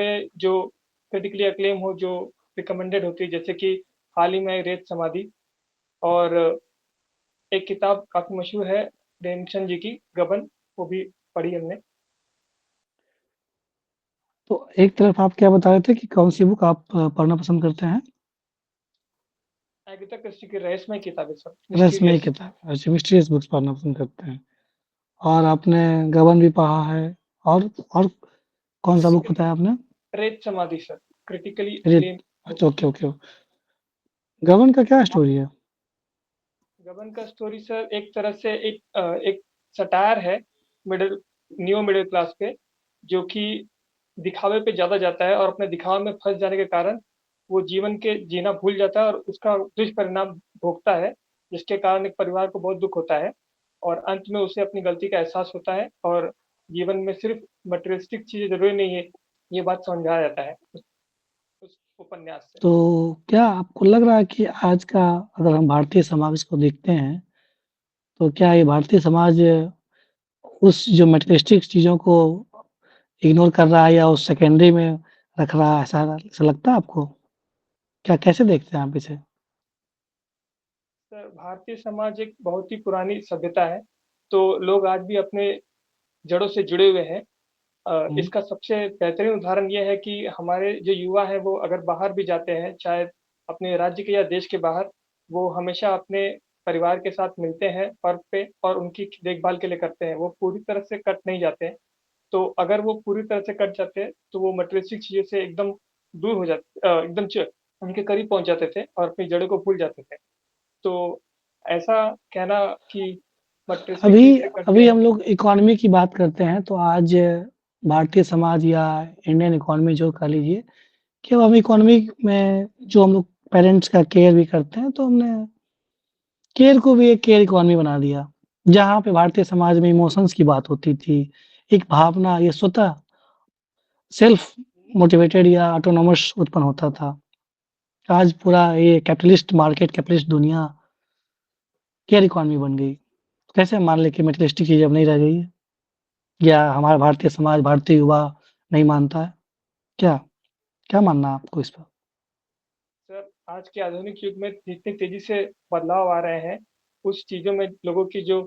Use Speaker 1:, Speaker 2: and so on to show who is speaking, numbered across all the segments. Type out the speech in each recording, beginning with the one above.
Speaker 1: किताबें जो critically acclaim हो, जो रिकमेंडेड होती है, जैसे कि हाल ही में रेत समाधि, और एक किताब काफ़ी मशहूर है प्रेमचंद जी की, गबन, वो भी पढ़ी हमने।
Speaker 2: तो एक तरफ आप क्या बता रहे थे कि कौन-सी बुक आप पढ़ना पसंद करते हैं?
Speaker 1: अगाथा क्रिस्टी की रहस्यमय किताबें सर,
Speaker 2: रहस्यमय
Speaker 1: मिस्टीरियस।
Speaker 2: किताब, अच्छा मिस्टीरियस बुक्स पढ़ना पसंद करते हैं। और आपने गबन भी पढ़ा है और कौन-सा बुक बताया आपने?
Speaker 1: रेत समाधि सर, क्रिटिकली
Speaker 2: रेत
Speaker 1: अक्लेम बुक।
Speaker 2: अच्छा ओके। गबन का क्या स्टोरी है?
Speaker 1: गबन का स्टोरी सर एक तरह से एक सटायर है मिडिल न्यू मिडिल क्लास पे, जो कि दिखावे पे ज़्यादा जाता है और अपने दिखावे में फँस जाने के कारण वो जीवन के जीना भूल जाता है और उसका दुष्परिणाम भोगता है, जिसके कारण एक परिवार को बहुत दुःख होता है और अंत में उसे अपनी गलती का एहसास होता है और जीवन में सिर्फ़ मटेरियलिस्टिक चीज़ें ज़रूरी नहीं है, ये बात समझाया जाता है उस उपन्यास से।
Speaker 2: तो क्या आपको लग रहा है कि आज का अगर हम भारतीय समाज को देखते हैं, तो क्या ये भारतीय समाज उस जो मटेरियलिस्टिक चीज़ों को इग्नोर कर रहा है या उस सेकेंडरी में रख रहा है, ऐसा लगता है आपको? क्या कैसे देखते हैं आप इसे?
Speaker 1: सर भारतीय समाज एक बहुत ही पुरानी सभ्यता है, तो लोग आज भी अपने जड़ों से जुड़े हुए हैं।
Speaker 2: हुँ,
Speaker 1: इसका सबसे बेहतरीन उदाहरण ये है कि हमारे जो युवा हैं वो अगर बाहर भी जाते हैं, चाहे अपने राज्य के या देश के बाहर, वो हमेशा अपने परिवार के साथ मिलते हैं पर्व पे और उनकी देखभाल के लिए करते हैं। वो पूरी तरह से कट नहीं जाते हैं। तो अगर वो पूरी तरह से कट जाते हैं, तो वो मटेरियलिस्टिक चीज़ों से एकदम दूर हो जाते एकदम च उनके करीब पहुँच जाते थे और अपनी जड़ों को भूल जाते थे। तो ऐसा कहना कि मटेरियलिस्टिक
Speaker 2: अभी
Speaker 1: चीज़ से कट गए
Speaker 2: अभी
Speaker 1: हैं।
Speaker 2: हम लोग इकॉनमी की बात करते हैं, तो आज भारतीय समाज या इंडियन इकॉनमी जो कह लीजिए, कि अब हम इकॉनमी में जो हम लोग पेरेंट्स का केयर भी करते हैं, तो हमने केयर को भी एक केयर इकॉनमी बना दिया। जहाँ पे भारतीय समाज में इमोशंस की बात होती थी, एक भावना ये स्वतः सेल्फ मोटिवेटेड या ऑटोनॉमस उत्पन्न होता था। आज पूरा ये कैपिटलिस्ट मार्केट, कैपिटलिस्ट दुनिया केयर इकॉनमी बन गई। कैसे मान लें कि मटेरियलिस्टिक चीज़ अब नहीं रह गई है? या हमारा भारतीय समाज, भारतीय युवा नहीं मानता है? क्या? क्या मानना है आपको इस पर?
Speaker 1: सर, आज के आधुनिक युग में जितनी तेज़ी से बदलाव आ रहे हैं, उस चीज़ों में लोगों की जो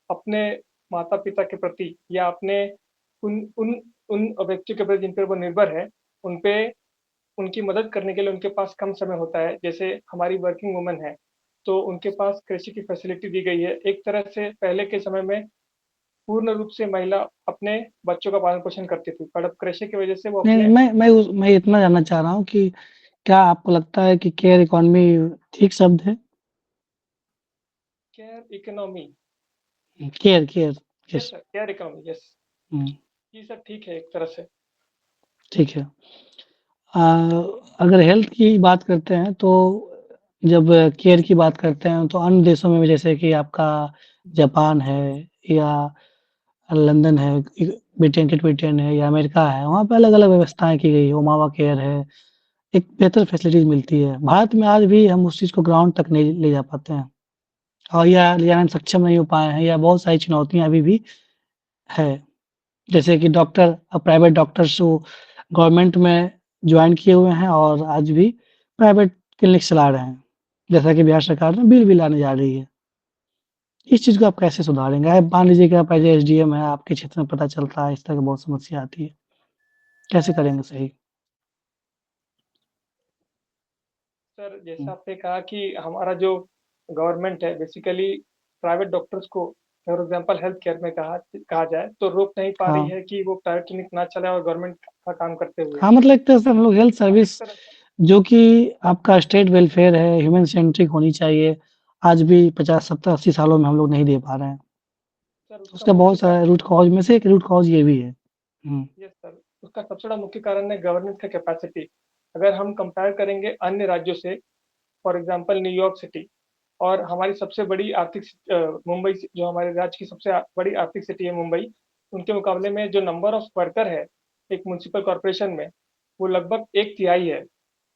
Speaker 1: अपने माता-पिता के प्रति या अपने उन उन उन व्यक्तियों के प्रति जिन पर वो निर्भर है, उन पे उनकी मदद करने के लिए उनके पास कम समय होता है। जैसे हमारी वर्किंग वुमन है, तो उनके पास कृषि की फैसिलिटी दी गई है। एक तरह से पहले के समय में पूर्ण रूप से महिला अपने बच्चों का पालन-पोषण करती थी, पर अब कृषि की वजह से वो
Speaker 2: नहीं, नहीं
Speaker 1: अपने
Speaker 2: मैं इतना जानना चाह रहा हूँ कि क्या आपको लगता है कि केयर इकॉनमी ठीक शब्द है?
Speaker 1: Care economy.
Speaker 2: Care care
Speaker 1: yes
Speaker 2: yes.
Speaker 1: Sir, care economy, yes.
Speaker 2: हुँ,
Speaker 1: जी सर, ठीक है एक तरह से।
Speaker 2: ठीक है। अ, अगर हेल्थ की बात करते हैं तो जब केयर की बात करते हैं तो अन्य देशों में भी जैसे कि आपका जापान है या लंदन है, ब्रिटेन ग्रेट ब्रिटेन है या अमेरिका है, वहाँ पे अलग-अलग व्यवस्थाएँ की गई है, ओमावा केयर है, एक बेहतर फैसिलिटीज़ मिलती है। भारत में आज भी हम उस चीज़ को ग्राउंड तक नहीं ले जा पाते हैं और या ले जाने में सक्षम नहीं हो पाए हैं या बहुत सारी चुनौतियाँ अभी भी है। जैसे कि डॉक्टर प्राइवेट डॉक्टर्स जो गवर्नमेंट में जॉइन किए हुए हैं और आज भी प्राइवेट क्लिनिक चला रहे हैं। जैसा कि बिहार सरकार ने बिल भी लाने जा रही है। इस चीज़ को आप कैसे सुधारेंगे? आप मान लीजिए कि आप एज़ एसडीएम हैं, आपके क्षेत्र में पता चलता है इस तरह की बहुत समस्या आती है। कैसे करेंगे सही?
Speaker 1: सर,
Speaker 2: हुँ,
Speaker 1: जैसा आपने कहा कि हमारा जो गवर्नमेंट है बेसिकली प्राइवेट डॉक्टर्स को फॉर एग्ज़ाम्पल हेल्थ केयर में कहा कहा जाए तो रोक नहीं पा रही
Speaker 2: हाँ।
Speaker 1: है कि वो प्राइवेट क्लिनिक ना चलाएँ और गवर्नमेंट का काम करते हुए।
Speaker 2: हाँ, मतलब एक तरह से हम लोग हेल्थ
Speaker 1: अब एक
Speaker 2: सर्विस
Speaker 1: तरह से
Speaker 2: जो कि आपका स्टेट वेलफेयर है, ह्यूमन सेंट्रिक होनी चाहिए, आज भी 50, 70, 80 सालों में हम लोग नहीं दे पा रहे हैं।
Speaker 1: सर उसका
Speaker 2: उसका
Speaker 1: मुख्य
Speaker 2: बहुत सारा रूट कॉज़ में से एक रूट कॉज़ ये भी है। हुँ,
Speaker 1: यस सर, उसका सबसे बड़ा मुख्य कारण है गवर्नेंस का कैपेसिटी। अगर हम कंपेयर करेंगे अन्य राज्यों से, फॉर एग्ज़ाम्पल न्यूयॉर्क सिटी और हमारी सबसे बड़ी मुंबई जो हमारे राज्य की सबसे बड़ी आर्थिक सिटी है मुंबई, उनके मुकाबले में जो नंबर ऑफ वर्कर है, एक म्युनिसिपल कॉर्पोरेशन में, वो लगभग 1 तिहाई है,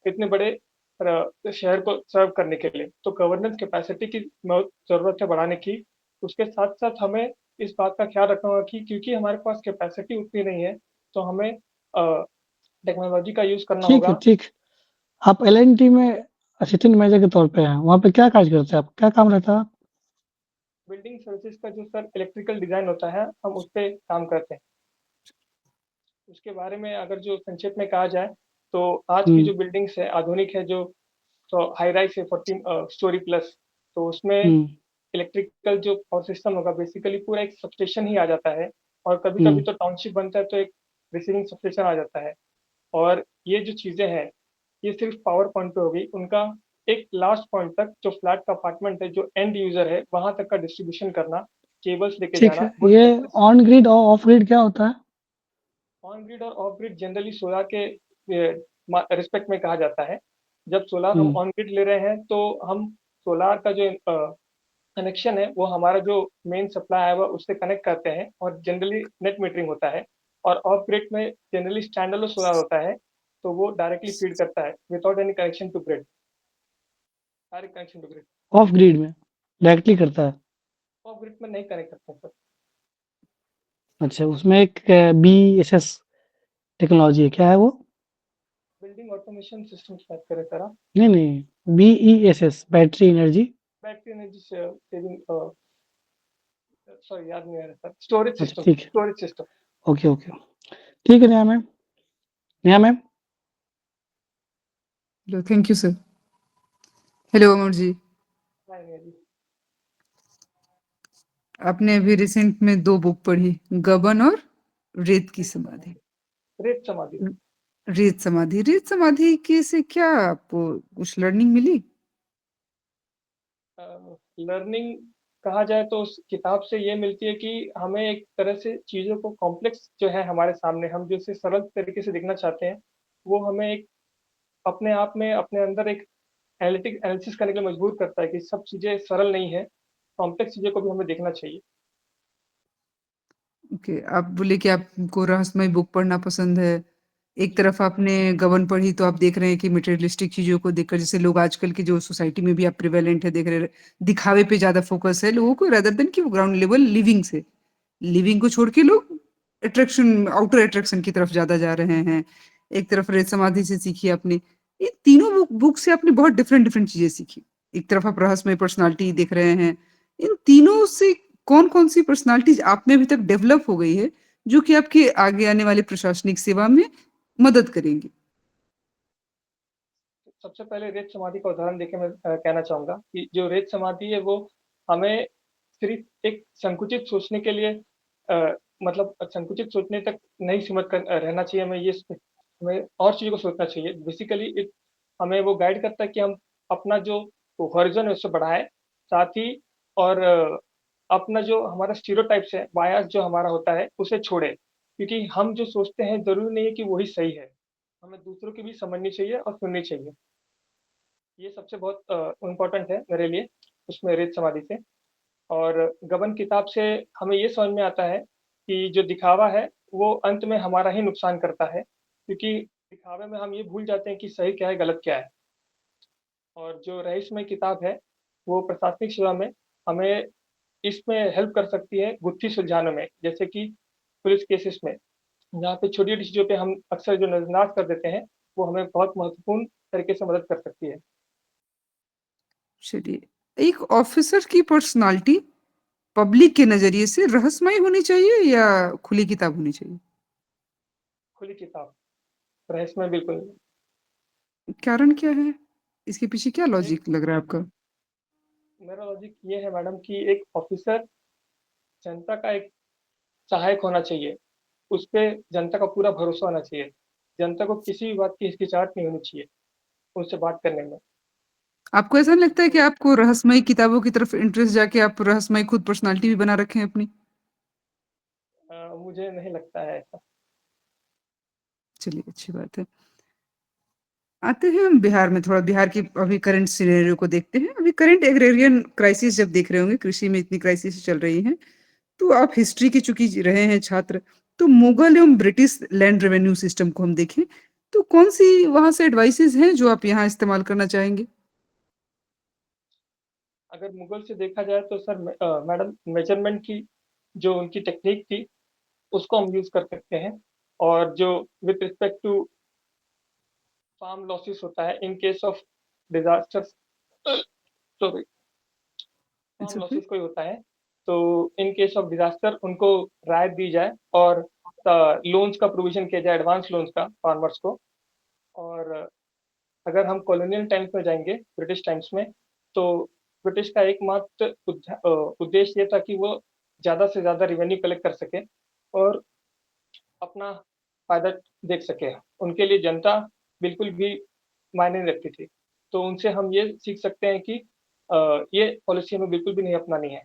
Speaker 1: इतने बड़े शहर को सर्व करने के लिए। तो गवर्नेंस कैपेसिटी की ज़रूरत है बढ़ाने की। उसके साथ-साथ हमें इस बात का ख्याल रखना होगा कि क्योंकि हमारे पास कैपेसिटी उतनी नहीं है, तो हमें टेक्नोलॉजी का यूज़ करना
Speaker 2: ठीक है,
Speaker 1: होगा।
Speaker 2: ठीक। आप एल&टी में असिस्टेंट मैनेजर के तौर पे हैं, वहाँ पे क्या काज करते हैं आप? क्या काम रहता है?
Speaker 1: बिल्डिंग सर्विसेज का जो सर इलेक्ट्रिकल डिज़ाइन होता है, हम उस पे काम करते हैं। उसके बारे में अगर जो संक्षेप में कहा जाए, तो आज की
Speaker 2: हुँ,
Speaker 1: जो बिल्डिंग्स है, आधुनिक है जो तो हाई राइज़ है 14 स्टोरी प्लस, तो उसमें
Speaker 2: हुँ,
Speaker 1: इलेक्ट्रिकल जो पावर सिस्टम होगा बेसिकली पूरा एक सबस्टेशन ही आ जाता है, और
Speaker 2: हुँ।
Speaker 1: कभी-कभी तो टाउनशिप बनता है तो एक रिसीविंग सबस्टेशन आ जाता है। और ये जो चीज़ें हैं, ये सिर्फ़ पावर पॉइंट पे हो गई, उनका एक लास्ट पॉइंट तक जो फ्लैट का अपार्टमेंट है, जो एंड यूज़र है, वहाँ तक का डिस्ट्रीब्यूशन करना, केबल्स लेके
Speaker 2: ठीक
Speaker 1: जाना,
Speaker 2: है,
Speaker 1: वो
Speaker 2: ये
Speaker 1: इलेक्ट्रिस
Speaker 2: ऑन ग्रिड और ऑफ ग्रिड क्या होता है?
Speaker 1: ऑन ग्रिड और ऑफ ग्रिड जनरली सोलर के रिस्पेक्ट में कहा जाता है। जब सोलर हम
Speaker 2: हुँ,
Speaker 1: ऑन ग्रिड ले रहे हैं, तो हम सोलर का जो कनेक्शन है, वो हमारा जो मेन सप्लाई है, वो उससे कनेक्ट करते हैं और जनरली नेट मीटरिंग होता है। और ऑफ ग्रिड में जनरली स्टैंड अलोन सोलर होता है, तो वो डायरेक्टली फीड करता है without any connection to grid, direct connection to grid.
Speaker 2: Off grid में डायरेक्टली करता है।
Speaker 1: ऑफ ग्रिड में नहीं कनेक्ट करते हैं सर।
Speaker 2: अच्छा, उसमें एक बीएसएस टेक्नोलॉजी है, क्या है वो?
Speaker 1: बिल्डिंग ऑटोमेशन सिस्टम की बात करें सर आप,
Speaker 2: नहीं, नहीं, BESS battery energy.
Speaker 1: Battery energy saving, sorry याद नहीं आ रहा सर, स्टोरेज
Speaker 2: अच्छा,
Speaker 1: सिस्टम,
Speaker 2: ठीक है।
Speaker 1: Storage system.
Speaker 2: Okay, okay. ठीक है Neha ma'am. Neha ma'am?
Speaker 3: Hello, thank you sir. Hello Amar ji,
Speaker 1: नहीं नहीं जी।
Speaker 3: आपने अभी रिसेंट में 2 बुक पढ़ी, गबन और रेत की
Speaker 1: रेत
Speaker 3: समाधि।
Speaker 1: समाधि, रेत समाधि।
Speaker 3: रेत समाधि, रेत समाधि के से क्या आपको कुछ लर्निंग मिली?
Speaker 1: लर्निंग कहा जाए तो उस किताब से ये मिलती है कि हमें एक तरह से चीज़ों को कॉम्प्लेक्स जो है हमारे सामने, हम जो इसे सरल तरीके से देखना चाहते हैं, वो हमें एक अपने आप में अपने अंदर एक एनालिटिक एनालिसिस करने के लिए मजबूर करता है कि सब चीज़ें सरल नहीं है, कॉम्प्लेक्स चीज़ों को भी हमें देखना चाहिए।
Speaker 3: ओके, आप बोले कि आपको रहस्यमय बुक पढ़ना पसंद है। एक
Speaker 1: जी
Speaker 3: तरफ आपने गबन पढ़ी तो आप देख रहे हैं कि मटेरियलिस्टिक चीज़ों को देखकर जैसे लोग आजकल की जो सोसाइटी में भी आप प्रिवेलेंट है देख रहे हैं, दिखावे पे ज़्यादा फ़ोकस है लोगों को रादर देन कि वो ग्राउंड लेवल लिविंग से। लिविंग को छोड़ के लोग अट्रैक्शन आउटर अट्रैक्शन की तरफ ज़्यादा जा रहे हैं। एक तरफ रेत समाधि से सीखी आपने। इन तीनों बुक से आपने बहुत डिफरेंट चीज़ें सीखी। एक तरफ आप रहस्यमय पर्सनैलिटी देख रहे हैं। इन तीनों से कौन-कौन सी पर्सनैलिटीज़ आप में अभी तक डेवलप हो गई है, जो कि आपके आगे आने वाले प्रशासनिक सेवा में मदद करेंगी?
Speaker 1: सबसे पहले रेत समाधि का उदाहरण देके मैं कहना चाहूँगा कि जो रेत समाधि है वो हमें सिर्फ़ एक संकुचित सोचने के लिए मतलब संकुचित सोचने तक नहीं सीमित रहना चाहिए, हमें हमें और चीज़ों को सोचना चाहिए। बेसिकली इट हमें वो गाइड करता है कि हम अपना जो हॉरिज़न है उससे बढ़ाएँ, साथ ही और अपना जो हमारा स्टीरियोटाइप्स है, बायस जो हमारा होता है, उसे छोड़ें। क्योंकि हम जो सोचते हैं ज़रूरी नहीं है कि वही सही है। हमें दूसरों की भी समझनी चाहिए और सुननी चाहिए। ये सबसे बहुत इम्पोर्टेंट है मेरे लिए, उसमें रेत समाधि से। और गबन किताब से हमें ये समझ में आता है कि जो दिखावा है, वो अंत में हमारा ही नुकसान करता है, क्योंकि दिखावे में हम ये भूल जाते हैं कि सही क्या है, गलत क्या है। और जो रहस्यमय किताब है, वो प्रशासनिक सेवा में हमें इसमें हेल्प कर सकती है गुत्थी सुलझाने में, जैसे कि पुलिस केसेस में, जहाँ पे छोटी-छोटी चीज़ों पे हम अक्सर जो नज़रअंदाज कर देते हैं, वो हमें बहुत महत्वपूर्ण तरीके से मदद कर सकती है।
Speaker 3: चलिए, एक ऑफिसर की पर्सनैलिटी पब्लिक के नज़रिए से रहस्यमय होनी चाहिए या खुली किताब होनी चाहिए?
Speaker 1: खुली किताब, रहस्यमय बिल्कुल नहीं।
Speaker 3: कारण क्या है? इसके पीछे क्या
Speaker 1: एक
Speaker 3: लॉजिक लग रहा है आपका?
Speaker 1: मेरा लॉजिक ये है मैडम कि एक ऑफिसर जनता का एक सहायक होना चाहिए। उस पे जनता का पूरा भरोसा होना चाहिए। जनता को किसी भी बात की हिचकिचाहट नहीं होनी चाहिए, उनसे बात करने में।
Speaker 3: आपको ऐसा नहीं लगता है कि
Speaker 1: तो
Speaker 3: आपको रहस्यमयी किताबों की तरफ इंटरेस्ट जाके आप रहस्यमयी खुद पर्सनैलिटी भी बना रखे हैं अपनी?
Speaker 1: मुझे नहीं लगता है ऐसा।
Speaker 3: चलिए, अच्छी बात है। आते हैं हम बिहार में, थोड़ा बिहार की अभी करंट सिनेरियो को देखते हैं। अभी करंट एग्रेरियन क्राइसिस जब देख रहे होंगे, कृषि में इतनी क्राइसिस चल रही हैं, तो आप हिस्ट्री के चूँकि रहे हैं छात्र, तो मुगल एवं ब्रिटिश लैंड रेवेन्यू सिस्टम को हम देखें, तो कौन-सी वहाँ से एडवाइसेज़ हैं जो आप यहाँ इस्तेमाल करना चाहेंगे?
Speaker 1: अगर मुगल से देखा जाए तो सर मैडम मेजरमेंट की जो उनकी टेक्नीक थी, उसको हम यूज़ कर सकते हैं। और जो with respect to farm losses होता है in case of disasters sorry farm
Speaker 3: it's okay.
Speaker 1: Losses कोई होता है, तो इन केस ऑफ डिज़ास्टर उनको राहत दी जाए और लोन्स का प्रोविज़न किया जाए, एडवांस लोन्स का फार्मर्स को। और अगर हम कॉलोनियल टाइम्स में जाएँगे, ब्रिटिश टाइम्स में, तो ब्रिटिश का एकमात्र उद्देश्य ये था कि वो ज़्यादा से ज़्यादा रेवेन्यू कलेक्ट कर सकें और अपना फ़ायदा देख सकें। उनके लिए जनता बिल्कुल भी मायने नहीं रखती थी। तो उनसे हम ये सीख सकते हैं कि ये पॉलिसी हमें बिल्कुल भी नहीं अपनानी है।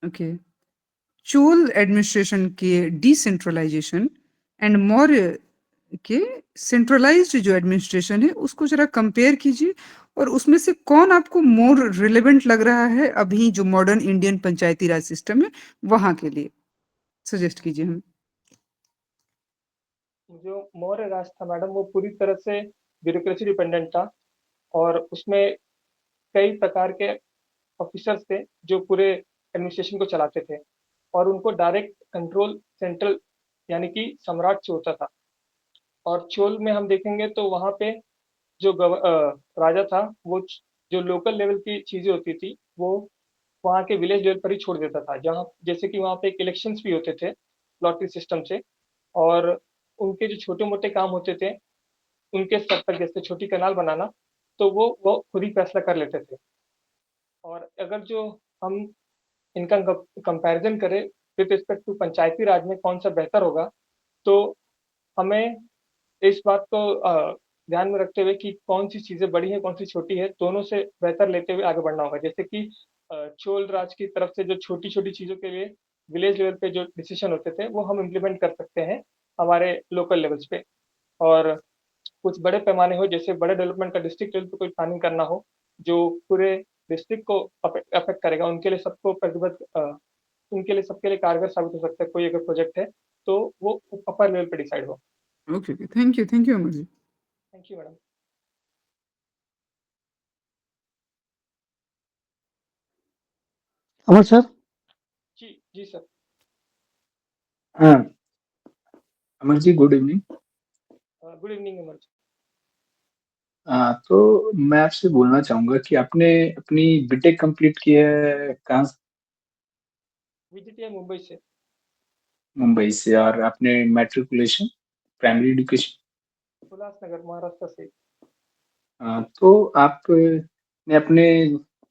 Speaker 3: ओके। चोल एडमिनिस्ट्रेशन के डिसेंट्रलाइजेशन एंड मौर्य के सेंट्रलाइज्ड जो एडमिनिस्ट्रेशन है उसको जरा कंपेयर कीजिए और उसमें से कौन आपको मोर रिलेवेंट लग रहा है अभी जो मॉडर्न इंडियन पंचायती राज सिस्टम है वहां के लिए सजेस्ट कीजिए हमें।
Speaker 1: जो मौर्य राज था मैडम, वो पूरी तरह से ब्यूरोक्रेसी डिपेंडेंट था और उसमें कई प्रकार के ऑफिसर्स थे जो पूरे एडमिनिस्ट्रेशन को चलाते थे और उनको डायरेक्ट कंट्रोल सेंट्रल यानी कि सम्राट से होता था। और चोल में हम देखेंगे तो वहाँ पे जो राजा था वो जो लोकल लेवल की चीज़ें होती थी वो वहाँ के विलेज लेवल पर ही छोड़ देता था, जहाँ जैसे कि वहाँ पे एक इलेक्शंस भी होते थे लॉटरी सिस्टम से। और उनके जो छोटे मोटे काम होते थे उनके स्तर पर, जैसे छोटी कैनाल बनाना, तो वो खुद ही फैसला कर लेते थे। और अगर जो हम इनका कंपैरिजन करें विद रिस्पेक्ट टू पंचायती राज में कौन सा बेहतर होगा, तो हमें इस बात को ध्यान में रखते हुए कि कौन-सी चीज़ें बड़ी हैं, कौन-सी छोटी है, दोनों से बेहतर लेते हुए आगे बढ़ना होगा। जैसे कि चोल राज की तरफ से जो छोटी-छोटी चीज़ों के लिए विलेज लेवल पे जो डिसीज़न होते थे, वो हम इम्प्लीमेंट कर सकते हैं हमारे लोकल लेवल्स पे। और कुछ बड़े पैमाने हो, जैसे बड़े डेवलपमेंट का डिस्ट्रिक्ट लेवल पे कोई प्लानिंग करना हो, जो पूरे डिस्ट्रिक्ट को अफ़ेक्ट करेगा, उनके लिए उनके लिए सबके लिए कारगर साबित हो सकता है कोई अगर प्रोजेक्ट है, तो वो अपर लेवल पे डिसाइड हो।
Speaker 3: Okay okay, thank you Amar ji.
Speaker 1: Thank you madam.
Speaker 2: Amar sir.
Speaker 1: जी, जी सर।
Speaker 4: हाँ, Amar ji good evening.
Speaker 1: Good evening Amar ji.
Speaker 4: तो मैं आपसे बोलना चाहूँगा कि आपने अपनी बीटेक कंप्लीट की है कहाँ से?
Speaker 1: वीजीटीआई मुंबई से।
Speaker 4: मुंबई से। और आपने matriculation primary education?
Speaker 1: Ulhasnagar, Maharashtra से।
Speaker 4: तो आपने अपने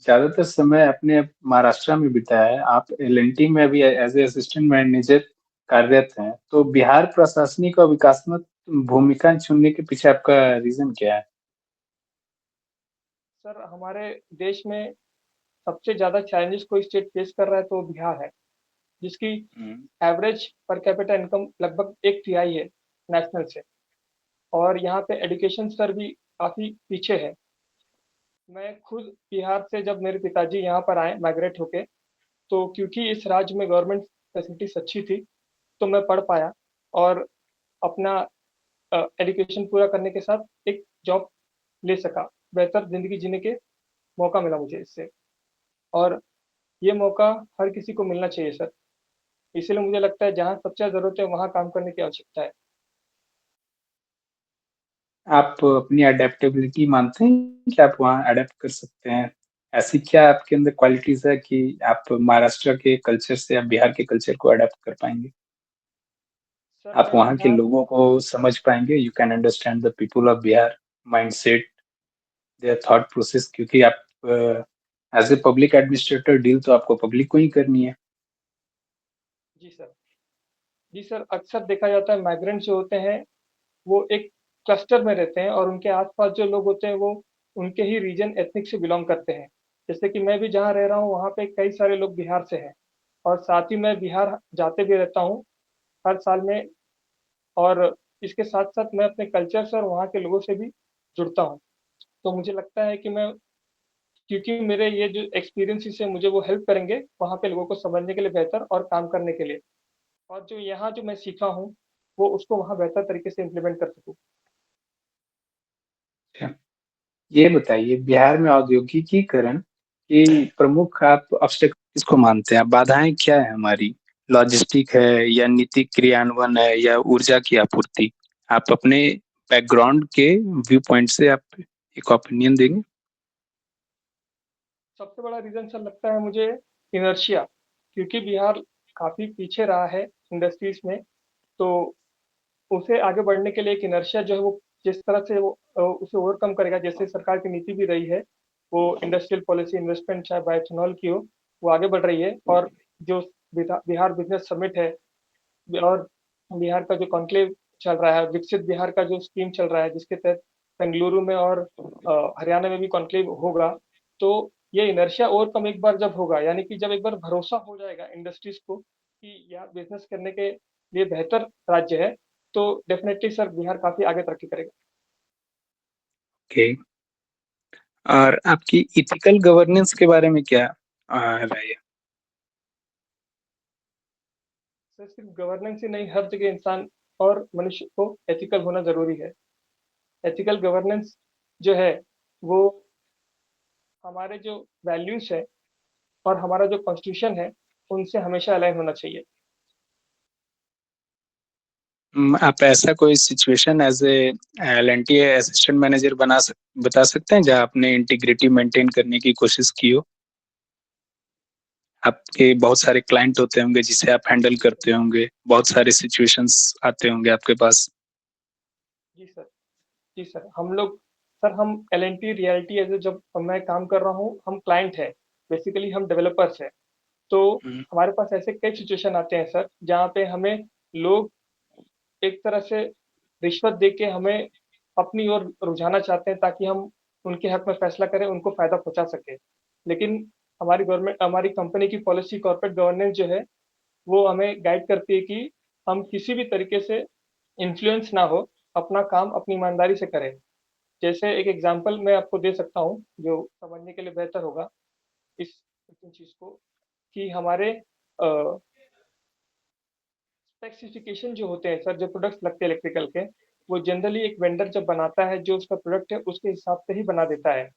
Speaker 4: ज़्यादातर समय अपने महाराष्ट्र में बिताया है। आप एल&टी में अभी एज ए असिस्टेंट मैनेजर कार्यरत हैं। तो बिहार प्रशासनिक और विकासात्मक भूमिका चुनने के पीछे आपका रीज़न क्या है?
Speaker 1: सर, हमारे देश में सबसे ज़्यादा चैलेंजेस कोई स्टेट फेस कर रहा है तो वो बिहार है, जिसकी
Speaker 4: हुँ।
Speaker 1: एवरेज पर कैपिटा इनकम लगभग 1 तिहाई है नेशनल से। और यहाँ पे एजुकेशन स्तर भी काफ़ी पीछे है। मैं खुद बिहार से, जब मेरे पिताजी यहाँ पर आए माइग्रेट होके, तो क्योंकि इस राज्य में गवर्नमेंट फैसिलिटीज़ अच्छी थी, तो मैं पढ़ पाया और अपना एजुकेशन पूरा करने के साथ एक जॉब ले सका। बेहतर ज़िंदगी जीने के मौका मिला मुझे इससे। और ये मौका हर किसी को मिलना चाहिए सर। इसीलिए मुझे लगता है जहाँ सबसे ज़्यादा ज़रूरत है वहाँ काम करने की आवश्यकता है।
Speaker 4: आप अपनी अडैप्टेबिलिटी मानते हैं कि आप वहाँ अडैप्ट कर सकते हैं? ऐसी क्या आपके अंदर क्वालिटीज़ है कि आप महाराष्ट्र के कल्चर से या बिहार के कल्चर को अडैप्ट कर पाएँगे?
Speaker 1: सर
Speaker 4: आप
Speaker 1: मैं
Speaker 4: वहाँ के
Speaker 1: बिहार
Speaker 4: लोगों को समझ पाएँगे? You can understand the people of Bihar mindset, there thought process, क्योंकि आप as a public administrator deal तो आपको पब्लिक को ही करनी है।
Speaker 1: जी सर। जी सर, अक्सर देखा जाता है माइग्रेंट जो होते हैं, वो एक क्लस्टर में रहते हैं और उनके आस-पास जो लोग होते हैं वो उनके ही रीजन एथनिक से बिलॉन्ग करते हैं। जैसे कि मैं भी जहाँ रह रहा हूँ वहाँ पे कई सारे लोग बिहार से हैं और साथ ही मैं बिहार जाते भी रहता हूँ हर साल में। और इसके साथ-साथ मैं अपने कल्चर से और वहाँ के लोगों से भी जुड़ता हूँ। तो मुझे लगता है कि मैं, क्योंकि मेरे ये जो एक्सपीरियंसेस हैं मुझे वो हेल्प करेंगे वहाँ पे लोगों को समझने के लिए बेहतर और काम करने के लिए। और जो यहाँ जो मैं सीखा हूँ, वो उसको वहाँ बेहतर तरीके से इम्प्लीमेंट कर सकूँ।
Speaker 4: अच्छा, ये बताइए बिहार में औद्योगिकीकरण की प्रमुख आप ऑब्स्टेकल किसको मानते हैं? बाधाएँ क्या हैं हमारी? लॉजिस्टिक है या नीति क्रियान्वयन है या ऊर्जा की आपूर्ति? आप अपने बैकग्राउंड के व्यू पॉइंट से आप एक ओपिनियन देंगे?
Speaker 1: सबसे बड़ा रीज़न सर लगता है मुझे इनर्शिया, क्योंकि बिहार काफ़ी पीछे रहा है इंडस्ट्रीज़ में, तो उसे आगे बढ़ने के लिए एक इनर्शिया जो है वो जिस तरह से वो उसे ओवरकम करेगा, जैसे सरकार की नीति भी रही है, वो इंडस्ट्रियल पॉलिसी इन्वेस्टमेंट चाहे बायोएथेनॉल की हो, वो आगे बढ़ रही है। और जो बिहार बिज़नेस समिट है और बिहार का जो कॉन्क्लेव चल रहा है, विकसित बिहार का जो स्कीम चल रहा है, जिसके तहत बेंगलुरु में और हरियाणा में भी कॉन्क्लेव होगा, तो ये इनर्शिया ओवरकम एक बार जब होगा, यानी कि जब एक बार भरोसा हो जाएगा इंडस्ट्रीज को कि यहाँ बिजनेस करने के लिए बेहतर राज्य है, तो डेफिनेटली सर बिहार काफी आगे तरक्की करेगा।
Speaker 4: ओके। और आपकी इथिकल गवर्नेंस के बारे में क्या राय है?
Speaker 1: सर सिर्फ गवर्नेंस ही नहीं, हर जगह इंसान और मनुष्य को एथिकल होना जरूरी है। एथिकल गवर्नेंस जो है वो हमारे जो वैल्यूज है और हमारा जो कॉन्स्टिट्यूशन है उनसे हमेशा अलाइन होना चाहिए।
Speaker 4: आप ऐसा कोई situation as a LNT assistant manager बता सकते हैं जहां आपने इंटीग्रिटी मेंटेन करने की कोशिश की हो? आपके बहुत सारे क्लाइंट होते होंगे जिसे आप हैंडल करते होंगे, बहुत सारे सिचुएशंस आते होंगे आपके पास।
Speaker 1: जी सर। जी सर, हम एल&टी रियल्टी एज जब मैं काम कर रहा हूँ, हम क्लाइंट है, बेसिकली हम डेवलपर्स है। तो
Speaker 4: हम्म,
Speaker 1: हमारे पास ऐसे कई सिचुएशन आते हैं सर, जहाँ पे हमें लोग एक तरह से रिश्वत दे के हमें अपनी ओर रुझाना चाहते हैं, ताकि हम उनके हक में फैसला करें, उनको फायदा पहुंचा सके। लेकिन हमारी कंपनी की पॉलिसी कॉर्पोरेट गवर्नेंस जो है वो हमें गाइड करती है कि हम किसी भी तरीके से इन्फ्लुएंस ना हो, अपना काम अपनी ईमानदारी से करें। जैसे एक एग्जांपल मैं आपको दे सकता हूँ जो समझने के लिए बेहतर होगा इस चीज को, कि हमारे स्पेसिफिकेशन जो होते हैं सर, जो प्रोडक्ट्स लगते हैं इलेक्ट्रिकल के, वो जनरली एक वेंडर जब बनाता है जो उसका प्रोडक्ट है उसके हिसाब से ही बना देता है।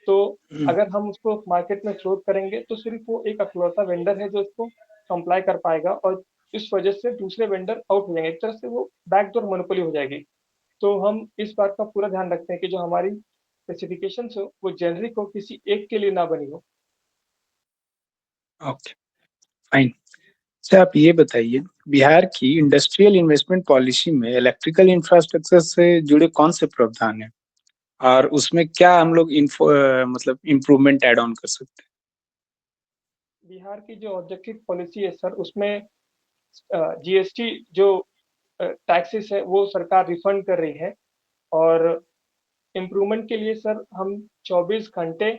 Speaker 1: तो
Speaker 4: हम्म,
Speaker 1: अगर हम उसको मार्केट में फ्लोट करेंगे तो सिर्फ वो एक अकलौता वेंडर है जो उसको कंप्लाई कर पाएगा, और इस वजह से दूसरे वेंडर आउट हो जाएंगे, एक तरह से वो बैकडोर मोनोपोली हो जाएगी। तो हम इस बात का पूरा ध्यान रखते हैं कि जो हमारी स्पेसिफिकेशंस हो वो जेनरिक हो, किसी एक के लिए ना बनी हो।
Speaker 4: Okay, fine. अच्छा, आप ये बताइए, बिहार की इंडस्ट्रियल इन्वेस्टमेंट पॉलिसी में इलेक्ट्रिकल इंफ्रास्ट्रक्चर से जुड़े कौन से प्रावधान हैं और उसमें क्या हम लोग मतलब इम्प्रूवमेंट ऐड ऑन कर सकते हैं?
Speaker 1: बिहार की जो औद्योगिक पॉलिसी है सर, उसमें जीएसटी जो टैक्सेस है वो सरकार रिफंड कर रही है। और इम्प्रूवमेंट के लिए सर हम 24 घंटे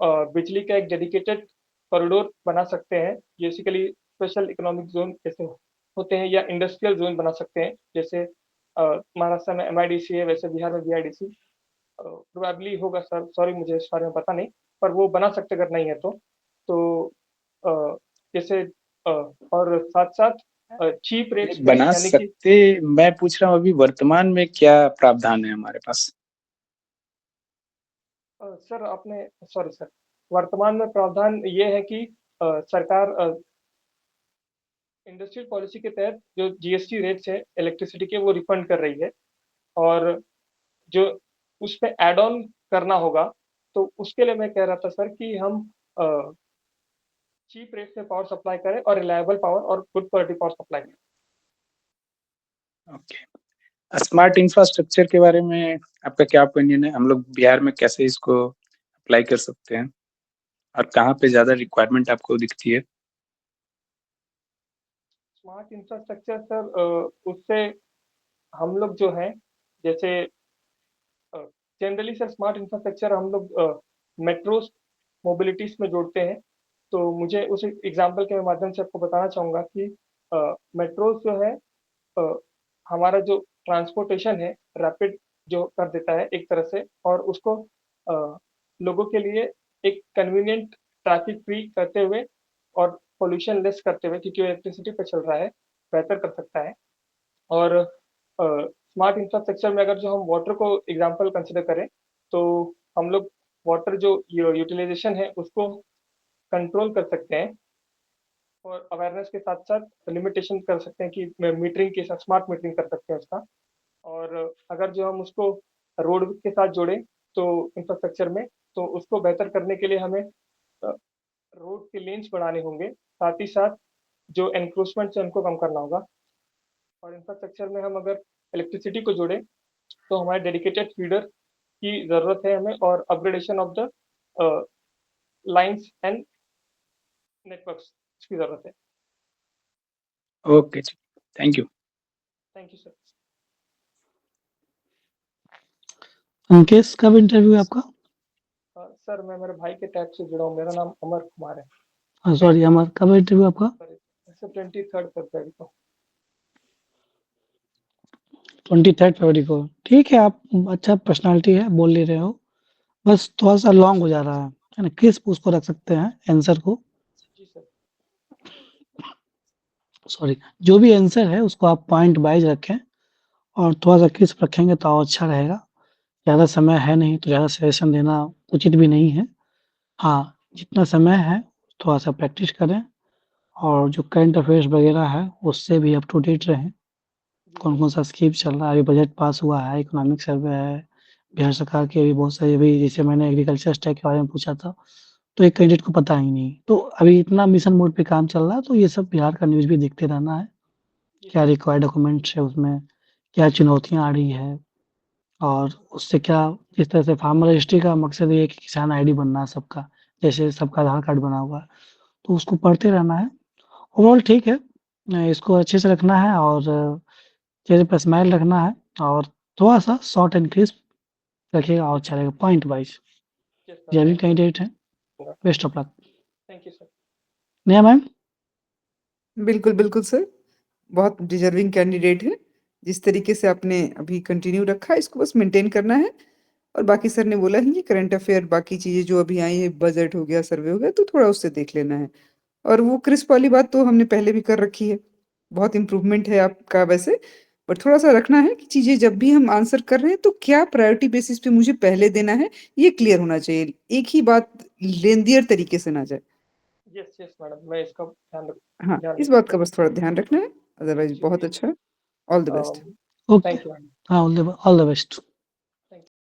Speaker 1: बिजली का एक डेडिकेटेड कॉरिडोर बना सकते हैं, बेसिकली स्पेशल इकोनॉमिक जोन जैसे होते हैं, या इंडस्ट्रियल जोन बना सकते हैं, जैसे महाराष्ट्र में एमआईडीसी है, वैसे बिहार में बीआईडीसी प्रोबेबली होगा सर, सॉरी मुझे इस बारे में पता नहीं, पर वो बना सकते अगर नहीं है तो अ, जैसे और साथ साथ चीप रेट्स
Speaker 4: नहीं,
Speaker 1: पे,
Speaker 4: बना
Speaker 1: यानी कि
Speaker 4: सकते। मैं पूछ रहा हूँ अभी वर्तमान में क्या प्रावधान है हमारे पास?
Speaker 1: सर आपने सॉरी सर, वर्तमान में प्रावधान ये है कि सरकार इंडस्ट्रियल पॉलिसी के तहत जो जीएसटी रेट्स है इलेक्ट्रिसिटी के वो रिफंड कर रही है। और जो उस पे ऐड ऑन करना होगा, तो उसके लिए मैं कह रहा था सर कि हम चीप रेट में पावर सप्लाई करें और रिलायबल पावर और गुड क्वालिटी पावर सप्लाई करें।
Speaker 4: ओके। स्मार्ट इंफ्रास्ट्रक्चर के बारे में आपका क्या ओपिनियन है? हम लोग बिहार में कैसे इसको अप्लाई कर सकते हैं और कहाँ पे ज़्यादा रिक्वायरमेंट आपको दिखती है?
Speaker 1: स्मार्ट इंफ्रास्ट्रक्चर सर, उससे हम लोग जो है, जैसे जनरली सर स्मार्ट इंफ्रास्ट्रक्चर हम लोग मेट्रोस मोबिलिटीज में जोड़ते हैं। तो मुझे उस एग्जांपल के माध्यम से आपको बताना चाहूँगा कि मेट्रोस जो है अ, हमारा जो ट्रांसपोर्टेशन है रैपिड जो कर देता है एक तरह से, और उसको लोगों के लिए एक कन्वीनियंट ट्रैफिक फ्री करते हुए और पोल्यूशन लेस करते हुए, क्योंकि इलेक्ट्रिसिटी पे चल रहा है, बेहतर कर सकता है। और स्मार्ट इंफ्रास्ट्रक्चर में अगर जो हम वाटर को एग्जांपल कंसिडर करें, तो हम लोग वाटर जो यूटिलाइजेशन है उसको कंट्रोल कर सकते हैं, और अवेयरनेस के साथ साथ लिमिटेशन कर सकते हैं कि मीटरिंग के साथ स्मार्ट मीटरिंग कर सकते हैं उसका। और अगर जो हम उसको रोड के साथ जोड़ें तो इंफ्रास्ट्रक्चर में, तो उसको बेहतर करने के लिए हमें रोड के लेन्स बढ़ाने होंगे, साथ ही साथ जो एनक्रोचमेंट है उनको कम करना होगा। और इंफ्रास्ट्रक्चर में हम अगर इलेक्ट्रिसिटी को जोड़ें तो हमारे डेडिकेटेड फीडर की ज़रूरत है हमें, और upgradation of the lines and networks की ज़रूरत है।
Speaker 4: ओके जी, thank you.
Speaker 1: Thank you sir.
Speaker 2: Ankesh, कब इंटरव्यू है आपका?
Speaker 1: सर मैं मेरे भाई के टैब से जुड़ा हूँ, मेरा नाम अमर कुमार है।
Speaker 2: सॉरी अमर, कब इंटरव्यू आपका?
Speaker 1: सर 23 फरवरी को।
Speaker 2: 23 फरवरी को। ठीक है, आप अच्छा पर्सनालिटी है, बोल ले रहे हो, बस थोड़ा सा लॉन्ग हो जा रहा है ना? क्रिस्प उसको रख सकते हैं आंसर को।
Speaker 1: जी सर।
Speaker 2: सॉरी, जो भी आंसर है उसको आप पॉइंट वाइज रखें और थोड़ा सा क्रिस्प रखेंगे तो और अच्छा रहेगा। ज़्यादा समय है नहीं तो ज़्यादा सजेशन देना उचित भी नहीं है। हाँ, जितना समय है थोड़ा सा प्रैक्टिस करें और जो करंट अफेयर्स वगैरह है उससे भी अप टू डेट रहें। कौन-कौन सा स्कीम चल रहा है, अभी बजट पास हुआ है, इकोनॉमिक सर्वे है, बिहार सरकार के भी बहुत सारे, अभी जैसे मैंने एग्रीकल्चर स्टैक के बारे में पूछा था, तो एक कैंडिडेट को पता ही नहीं। तो अभी इतना मिशन मोड पे काम चल रहा है, तो ये सब बिहार का न्यूज़ भी देखते रहना है। क्या रिक्वायर्ड डॉक्यूमेंट्स है उसमें, क्या चुनौतियाँ आ रही है और उससे क्या, जिस तरह से फार्मर रजिस्ट्री का मकसद ये है कि किसान आईडी बनना है सबका, जैसे सबका आधार कार्ड बना हुआ है, तो उसको पढ़ते रहना है। ओवरऑल ठीक है, इसको अच्छे से रखना है और चेहरे पे स्माइल रखना है और थोड़ा-सा शॉर्ट एंड क्रिस्प रखिएगा और अच्छा रहेगा पॉइंट वाइज़। जेन्युइन कैंडिडेट हैं, best of luck.
Speaker 1: Thank you sir.
Speaker 2: Neha ma'am?
Speaker 3: बिल्कुल, बिल्कुल सर। बहुत डिज़र्विंग कैंडिडेट है। जिस तरीके से आपने अभी कंटिन्यू रखा है इसको बस मेंटेन करना है। और बाकी सर ने बोला है कि करंट अफेयर बाकी चीज़ें जो अभी आई हैं, बजट हो गया, सर्वे हो गया, तो थोड़ा उससे देख लेना है। और वो क्रिस्प वाली बात तो हमने पहले भी कर रखी है। बहुत इम्प्रूवमेंट है आपका वैसे, बट थोड़ा-सा रखना है कि चीज़ें जब भी हम आंसर कर रहे हैं तो क्या प्रायोरिटी बेसिस पे मुझे पहले देना है, ये क्लियर होना चाहिए। एक ही बात लेंदियर तरीके से ना जाए।
Speaker 1: यस, यस मैडम, मैं इसका
Speaker 3: हाँ,
Speaker 1: ध्यान
Speaker 3: इस बात
Speaker 1: रखूँगा।
Speaker 3: का बस थोड़ा ध्यान रखना है, अदरवाइज़
Speaker 1: जी,
Speaker 3: बहुत अच्छा है। All the best.
Speaker 2: Okay,
Speaker 1: thank you madam.
Speaker 2: हाँ, ऑल द बेस्ट।